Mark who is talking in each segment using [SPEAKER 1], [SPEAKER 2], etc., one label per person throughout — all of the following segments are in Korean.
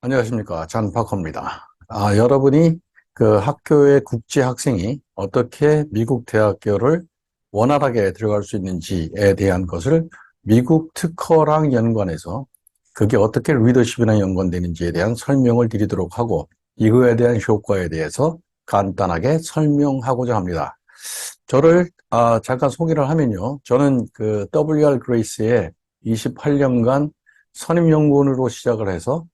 [SPEAKER 1] 안녕하십니까. 잔파커입니다. 여러분이 그 학교의 국제 학생이 어떻게 미국 대학교를 원활하게 들어갈 수 있는지에 대한 것을 미국 특허랑 연관해서 그게 어떻게 리더십이랑 연관되는지에 대한 설명을 드리도록 하고 이거에 대한 효과에 대해서 간단하게 설명하고자 합니다. 저를 잠깐 소개를 하면요. 저는 그 WR 그레이스에 28년간 선임연구원으로 시작을 해서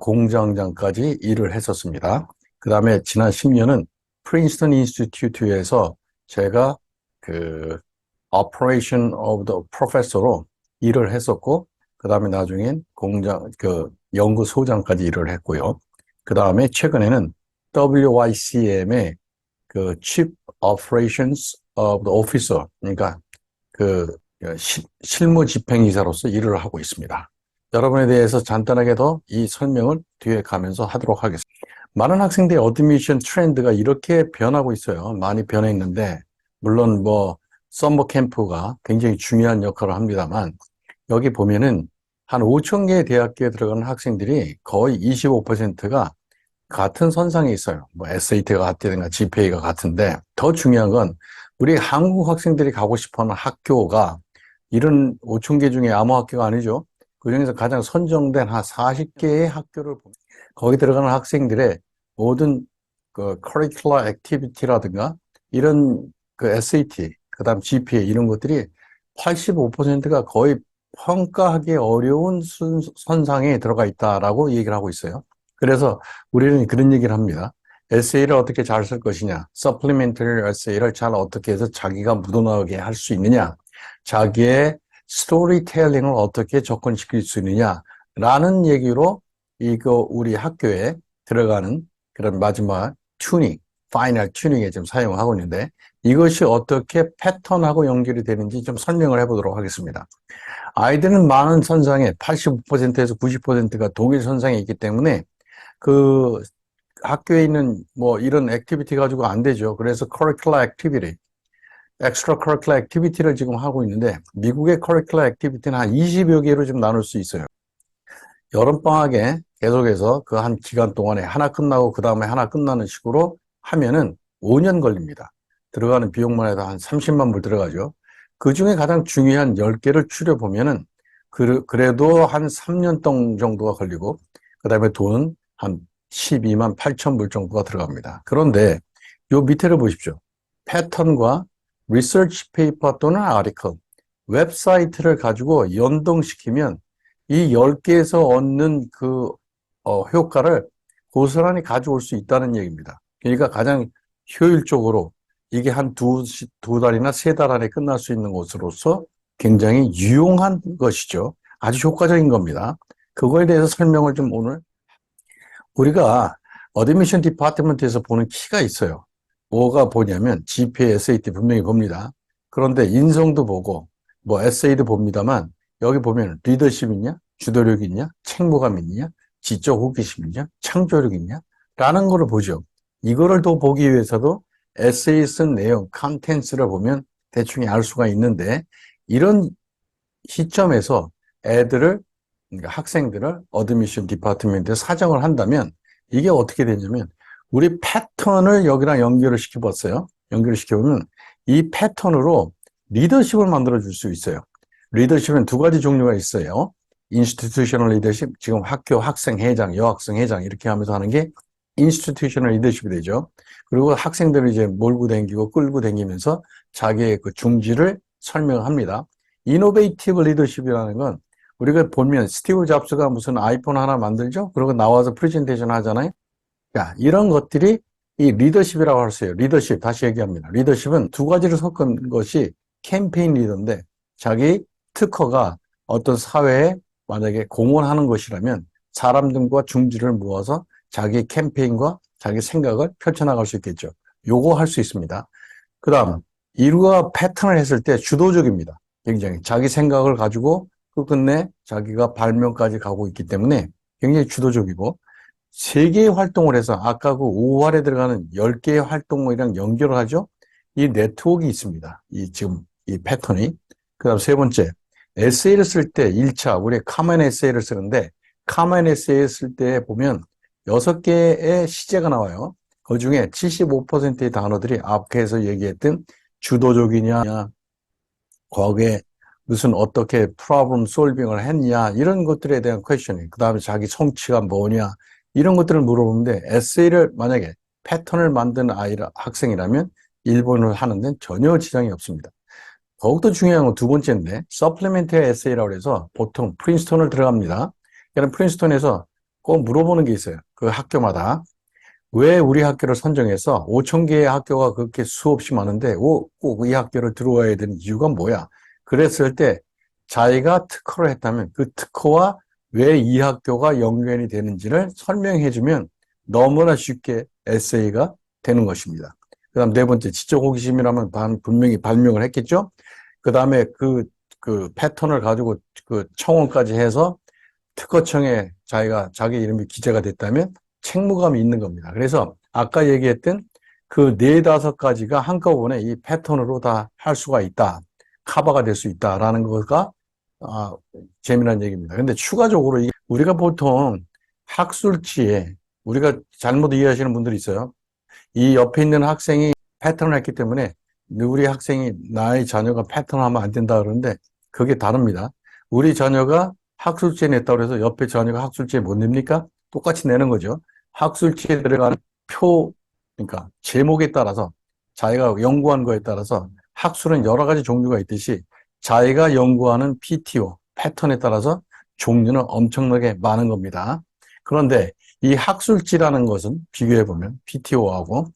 [SPEAKER 1] 공장장까지 일을 했었습니다. 그 다음에 지난 10년은 프린스턴 인스티튜트에서 제가 그 Operation of the Professor로 일을 했었고, 그 다음에 나중엔 공장, 연구소장까지 일을 했고요. 그 다음에 최근에는 WICM의 그 Chief Operations of the Officer, 그러니까 그 실무 집행이사로서 일을 하고 있습니다. 여러분에 대해서 간단하게 더 이 설명을 뒤에 가면서 하도록 하겠습니다. 많은 학생들의 어드미션 트렌드가 이렇게 변하고 있어요. 많이 변해 있는데, 물론 뭐 서머 캠프가 굉장히 중요한 역할을 합니다만, 여기 보면은 한 5천 개의 대학교에 들어가는 학생들이 거의 25%가 같은 선상에 있어요. 뭐 SAT가 같다든가 GPA가 같은데, 더 중요한 건 우리 한국 학생들이 가고 싶어하는 학교가 이런 5천 개 중에 아무 학교가 아니죠. 그중에서 가장 선정된 한 40개의 학교를 보면 거기 들어가는 학생들의 모든 그 커리큘러 액티비티라든가 이런 그 SAT, 그다음 GPA 이런 것들이 85%가 거의 평가하기 어려운 선상에 들어가 있다라고 얘기를 하고 있어요. 그래서 우리는 그런 얘기를 합니다. 에세이를 어떻게 잘 쓸 것이냐, 서플리멘터리 에세이를 잘 어떻게 해서 자기가 묻어나오게 할 수 있느냐, 자기의 스토리텔링을 어떻게 접근시킬 수 있느냐라는 얘기로 이거 우리 학교에 들어가는 그런 마지막 튜닝, 파이널 튜닝에 지금 사용을 하고 있는데 이것이 어떻게 패턴하고 연결이 되는지 좀 설명을 해보도록 하겠습니다. 아이들은 많은 선상에 85%에서 90%가 독일 선상에 있기 때문에 그 학교에 있는 뭐 이런 액티비티 가지고 안 되죠. 그래서 커리큘러 액티비티, 엑스트라 커리큘러 액티비티를 지금 하고 있는데 미국의 커리큘러 액티비티는 한 20여 개로 좀 나눌 수 있어요. 여름방학에 계속해서 그 한 기간 동안에 하나 끝나고 그 다음에 하나 끝나는 식으로 하면은 5년 걸립니다. 들어가는 비용만 해도 한 30만 불 들어가죠. 그 중에 가장 중요한 10개를 추려보면은 그래도 한 3년 동안 정도가 걸리고 그 다음에 돈은 한 12만 8천 불 정도가 들어갑니다. 그런데 요 밑에를 보십시오. 패턴과 리서치 페이퍼 또는 아티클, 웹사이트를 가지고 연동시키면 이 10개에서 얻는 그 효과를 고스란히 가져올 수 있다는 얘기입니다. 그러니까 가장 효율적으로 이게 한 두 달이나 세 달 안에 끝날 수 있는 것으로서 굉장히 유용한 것이죠. 아주 효과적인 겁니다. 그거에 대해서 설명을 좀 오늘 우리가 어드미션 디파트먼트에서 보는 키가 있어요. 뭐가 보냐면 GPA, SAT 분명히 봅니다. 그런데 인성도 보고 뭐 에세이도 봅니다만 여기 보면 리더십 있냐, 주도력 있냐, 책무감 있냐, 지적 호기심 있냐, 창조력 있냐 라는 거를 보죠. 이거를 더 보기 위해서도 에세이 쓴 내용, 컨텐츠를 보면 대충 알 수가 있는데 이런 시점에서 애들을 그러니까 학생들을 어드미션 디파트먼트에 사정을 한다면 이게 어떻게 되냐면 우리 패턴을 여기랑 연결을 시켜봤어요. 연결을 시켜보면 이 패턴으로 리더십을 만들어 줄 수 있어요. 리더십은 두 가지 종류가 있어요. 인스티튜셔널 리더십, 지금 학교 학생 회장, 여학생 회장 이렇게 하면서 하는 게 인스티튜셔널 리더십이 되죠. 그리고 학생들을 이제 몰고 다니고 끌고 다니면서 자기의 그 중지를 설명합니다. 이노베이티브 리더십이라는 건 우리가 보면 스티브 잡스가 무슨 아이폰 하나 만들죠? 그리고 나와서 프레젠테이션 하잖아요. 자, 이런 것들이 이 리더십이라고 할 수 있어요. 리더십, 다시 얘기합니다. 리더십은 두 가지를 섞은 것이 캠페인 리더인데 자기 특허가 어떤 사회에 만약에 공헌하는 것이라면 사람들과 중지를 모아서 자기 캠페인과 자기 생각을 펼쳐나갈 수 있겠죠. 요거 할 수 있습니다. 그 다음, 이루가 패턴을 했을 때 주도적입니다. 굉장히 자기 생각을 가지고 끝끝내 자기가 발명까지 가고 있기 때문에 굉장히 주도적이고 세 개의 활동을 해서 아까 그 5활에 들어가는 10개의 활동이랑 연결을 하죠. 이 네트워크가 있습니다. 이 지금 이 패턴이. 그 다음 세 번째, 에세이를 쓸 때 1차, 우리 카멘 에세이를 쓰는데 카멘 에세이 했을 때 보면 6개의 시제가 나와요. 그 중에 75%의 단어들이 앞에서 얘기했던 주도적이냐, 거기에 무슨 어떻게 프로블럼 솔빙을 했냐, 이런 것들에 대한 퀘스천이, 그 다음에 자기 성취가 뭐냐, 이런 것들을 물어보는데, 에세이를 만약에 패턴을 만든 학생이라면 일본어를 하는 데는 전혀 지장이 없습니다. 더욱더 중요한 건 두 번째인데, 서플리멘트 에세이라고 해서 보통 프린스턴을 들어갑니다. 그럼 프린스턴에서 꼭 물어보는 게 있어요. 그 학교마다. 왜 우리 학교를 선정해서 5천 개의 학교가 그렇게 수없이 많은데 꼭 이 학교를 들어와야 되는 이유가 뭐야? 그랬을 때 자기가 특허를 했다면 그 특허와 왜 이 학교가 연관이 되는지를 설명해주면 너무나 쉽게 에세이가 되는 것입니다. 그 다음 네 번째, 지적 호기심이라면 분명히 발명을 했겠죠? 그 다음에 그 패턴을 가지고 그 청원까지 해서 특허청에 자기 이름이 기재가 됐다면 책무감이 있는 겁니다. 그래서 아까 얘기했던 그 4-5가지가 한꺼번에 이 패턴으로 다 할 수가 있다. 커버가 될 수 있다라는 거가 재미난 얘기입니다. 근데 추가적으로 우리가 보통 학술지에 우리가 잘못 이해하시는 분들이 있어요. 이 옆에 있는 학생이 패턴을 했기 때문에 우리 학생이 나의 자녀가 패턴하면 안 된다 그러는데 그게 다릅니다. 우리 자녀가 학술지에 냈다고 해서 옆에 자녀가 학술지에 못 냅니까? 똑같이 내는 거죠. 학술지에 들어가는 그러니까 제목에 따라서 자기가 연구한 거에 따라서 학술은 여러 가지 종류가 있듯이 자기가 연구하는 PTO, 패턴에 따라서 종류는 엄청나게 많은 겁니다. 그런데 이 학술지라는 것은 비교해보면 PTO하고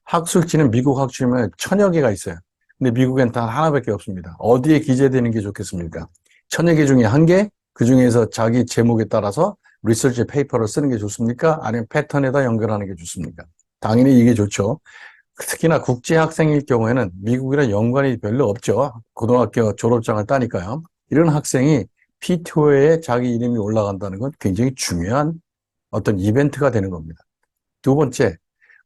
[SPEAKER 1] 학술지는 미국 학술이면 1000여 개가 있어요. 근데 미국엔 단 하나밖에 없습니다. 어디에 기재되는 게 좋겠습니까? 1000여 개 중에 한 개, 그 중에서 자기 제목에 따라서 리서치 페이퍼를 쓰는 게 좋습니까? 아니면 패턴에다 연결하는 게 좋습니까? 당연히 이게 좋죠. 특히나 국제 학생일 경우에는 미국이랑 연관이 별로 없죠. 고등학교 졸업장을 따니까요. 이런 학생이 PTO에 자기 이름이 올라간다는 건 굉장히 중요한 어떤 이벤트가 되는 겁니다. 두 번째,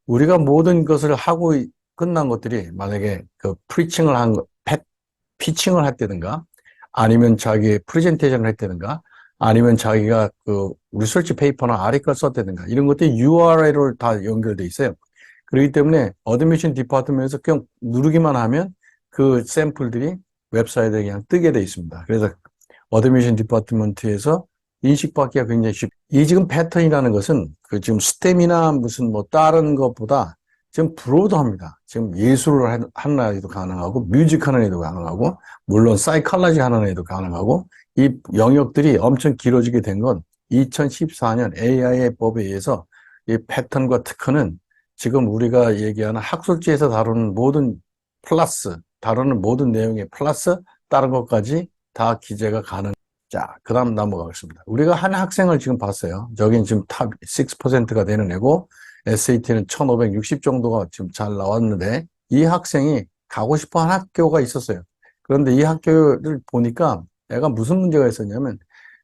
[SPEAKER 1] 우리가 모든 것을 하고 끝난 것들이 만약에 그 프리칭을 피칭을 했다든가 아니면 자기 프레젠테이션을 했다든가 아니면 자기가 그 리서치 페이퍼나 아리클을 썼다든가 이런 것들이 URL로 다 연결돼 있어요. 그렇기 때문에 어드미션 디파트먼트에서 그냥 누르기만 하면 그 샘플들이 웹사이트에 그냥 뜨게 돼 있습니다. 그래서 어드미션 디파트먼트에서 인식받기가 굉장히 이 지금 패턴이라는 것은 그 지금 스템이나 무슨 뭐 다른 것보다 지금 브로드합니다. 지금 예술을 하는 애도 가능하고 뮤직 하는 애도 가능하고 물론 사이콜로지 하는 애도 가능하고 이 영역들이 엄청 길어지게 된 건 2014년 AI의 법에 의해서 이 패턴과 특허는 지금 우리가 얘기하는 학술지에서 다루는 모든 다루는 모든 내용의 플러스 다른 것까지 다 기재가 가능. 자, 그 다음 넘어가겠습니다. 우리가 한 학생을 지금 봤어요. 저긴 지금 탑 6%가 되는 애고, SAT는 1560 정도가 지금 잘 나왔는데, 이 학생이 가고 싶어 한 학교가 있었어요. 그런데 이 학교를 보니까 애가 무슨 문제가 있었냐면,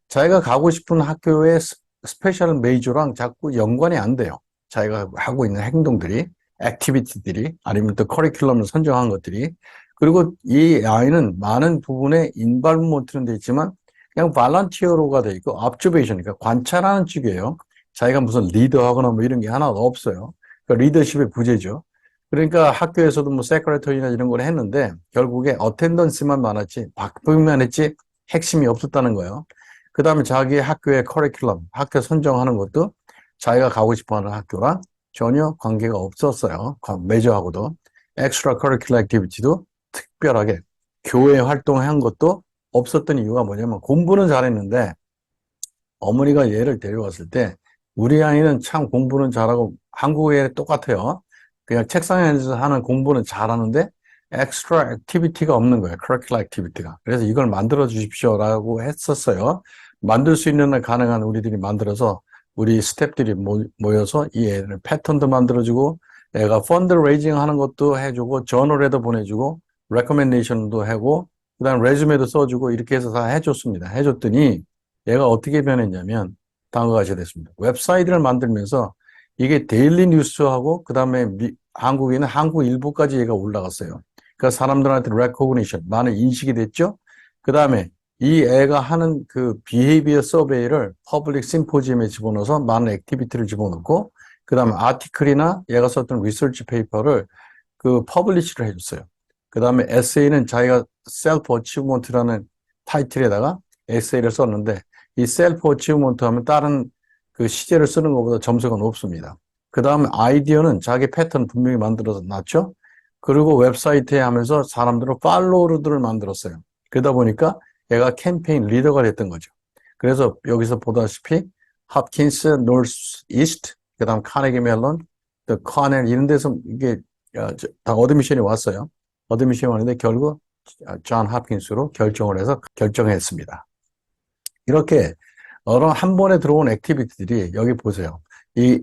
[SPEAKER 1] 자기가 가고 싶은 학교의 스페셜 메이저랑 자꾸 연관이 안 돼요. 자기가 하고 있는 행동들이, 액티비티들이, 아니면 또 커리큘럼을 선정한 것들이. 그리고 이 아이는 많은 부분에 인발브먼트는 돼 있지만, 그냥 발런티어로가 돼 있고 observation, 그러니까 관찰하는 쪽이에요. 자기가 무슨 리더하거나 뭐 이런 게 하나도 없어요. 그러니까 리더십의 부재죠. 그러니까 학교에서도 뭐 세크레터리나 이런 걸 했는데 결국에 어텐던스만 많았지 바꾸기만 했지 핵심이 없었다는 거예요. 그 다음에 자기 학교의 커리큘럼, 학교 선정하는 것도 자기가 가고 싶어하는 학교랑 전혀 관계가 없었어요. 메저하고도 엑스트라 커리큘러 액티비티도 특별하게 교회 활동한 것도 없었던 이유가 뭐냐면 공부는 잘했는데 어머니가 얘를 데려왔을 때 우리 아이는 참 공부는 잘하고 한국에 똑같아요. 그냥 책상에 앉아서 하는 공부는 잘하는데 엑스트라 액티비티가 없는 거예요. 커리큘러 액티비티가. 그래서 이걸 만들어 주십시오라고 했었어요. 만들 수 있는 날 가능한 우리들이 만들어서 우리 스태프들이 모여서 이 애를 패턴도 만들어주고 애가 펀드 레이징 하는 것도 해주고 저널에도 보내주고 레커멘데이션도 하고 그 다음 레주메도 써주고 이렇게 해서 다 해줬습니다. 해줬더니 얘가 어떻게 변했냐면 다음과 같이 됐습니다. 웹사이트를 만들면서 이게 데일리 뉴스하고 그 다음에 한국에는 한국일보까지 얘가 올라갔어요. 그러니까 사람들한테 레코그니션, 많은 인식이 됐죠. 그 다음에 이 애가 하는 그 비헤이비어 서베이를 퍼블릭 심포지엄에 집어넣어서 많은 액티비티를 집어넣고, 그 다음에 아티클이나 얘가 썼던 리서치 페이퍼를 그 퍼블리시를 해줬어요. 그 다음에 에세이는 자기가 셀프 어치브먼트라는 타이틀에다가 에세이를 썼는데, 이 셀프 어치브먼트 하면 다른 그 시제를 쓰는 것보다 점수가 높습니다. 그 다음에 아이디어는 자기 패턴 분명히 만들어서 놨죠. 그리고 웹사이트에 하면서 사람들을 팔로워들을 만들었어요. 그러다 보니까 얘가 캠페인 리더가 됐던 거죠. 그래서 여기서 보다시피 홉킨스, 노스 이스트, 그다음 카네기 멜론, 또 커넬 이런 데서 이게 다 어드미션이 왔어요. 어드미션이 왔는데 결국 존 홉킨스로 결정을 해서 결정했습니다. 이렇게 여러 한 번에 들어온 액티비티들이 여기 보세요. 이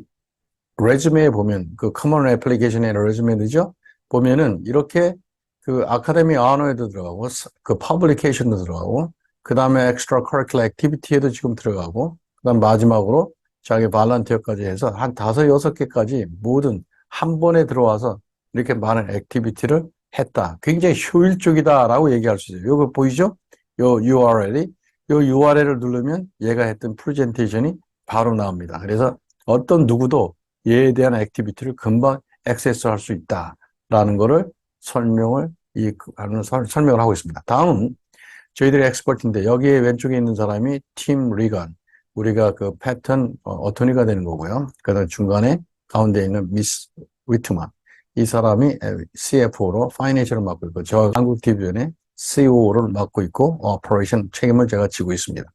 [SPEAKER 1] 레즈메에 보면 그 커먼 애플리케이션의 레즈메죠. 보면은 이렇게 그 아카데미 언어에도 들어가고 그 퍼블리케이션도 들어가고 그 다음에 엑스트라 커리큘러 액티비티에도 지금 들어가고 그 다음 마지막으로 자기 발란티어까지 해서 한 5-6개까지 모든 한 번에 들어와서 이렇게 많은 액티비티를 했다. 굉장히 효율적이다라고 얘기할 수 있어요. 이거 보이죠? 요 URL이 요 URL을 누르면 얘가 했던 프레젠테이션이 바로 나옵니다. 그래서 어떤 누구도 얘에 대한 액티비티를 금방 액세스할 수 있다라는 거를 설명을 하고 있습니다. 다음은 저희들의 엑스퍼트인데 여기에 왼쪽에 있는 사람이 팀 리건, 우리가 그 패턴 어토니가 되는 거고요. 그다음 중간에 가운데 있는 미스 위트만, 이 사람이 CFO로 파이낸셜을 맡고 있고 저 한국 디비전의 COO를 맡고 있고 오퍼레이션 책임을 제가 지고 있습니다.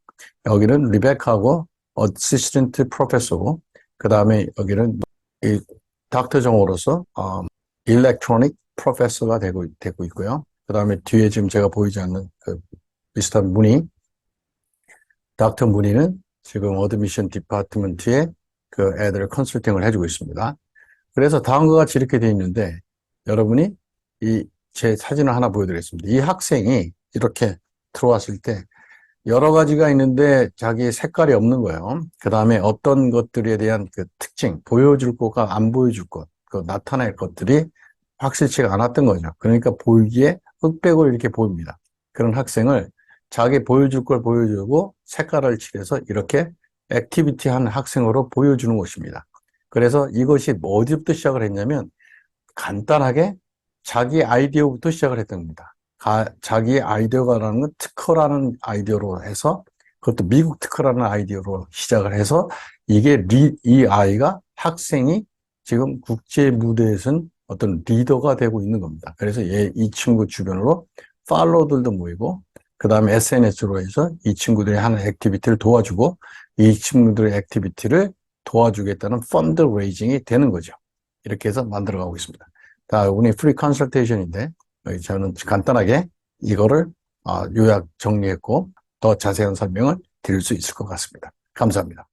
[SPEAKER 1] 여기는 리베카하고 어시스턴트 프로페서고 그 다음에 여기는 이 닥터 정으로서 일렉트로닉 프로페서가 되고 있고요. 그 다음에 뒤에 지금 제가 보이지 않는 그 비슷한 무늬, 닥터 무늬는 지금 어드미션 디파트먼트에 그 애들을 컨설팅을 해주고 있습니다. 그래서 다음과 같이 이렇게 되어 있는데 여러분이 이 제 사진을 하나 보여드리겠습니다. 이 학생이 이렇게 들어왔을 때 여러 가지가 있는데 자기 색깔이 없는 거예요. 그 다음에 어떤 것들에 대한 그 특징, 보여줄 것과 안 보여줄 것, 그 나타낼 것들이 확실치가 않았던 거죠. 그러니까 보이기에 흑백으로 이렇게 보입니다. 그런 학생을 자기 보여줄 걸 보여주고 색깔을 칠해서 이렇게 액티비티 한 학생으로 보여주는 것입니다. 그래서 이것이 어디부터 시작을 했냐면 간단하게 자기 아이디어부터 시작을 했던 겁니다. 자기 아이디어가라는 건 특허라는 아이디어로 해서 그것도 미국 특허라는 아이디어로 시작을 해서 이게 이 아이가 학생이 지금 국제 무대에서는 어떤 리더가 되고 있는 겁니다. 그래서 이 친구 주변으로 팔로워들도 모이고 그 다음에 SNS로 해서 이 친구들이 하는 액티비티를 도와주고 이 친구들의 액티비티를 도와주겠다는 펀드 레이징이 되는 거죠. 이렇게 해서 만들어가고 있습니다. 자, 이번에 프리 컨설테이션인데 저는 간단하게 이거를 요약 정리했고 더 자세한 설명을 드릴 수 있을 것 같습니다. 감사합니다.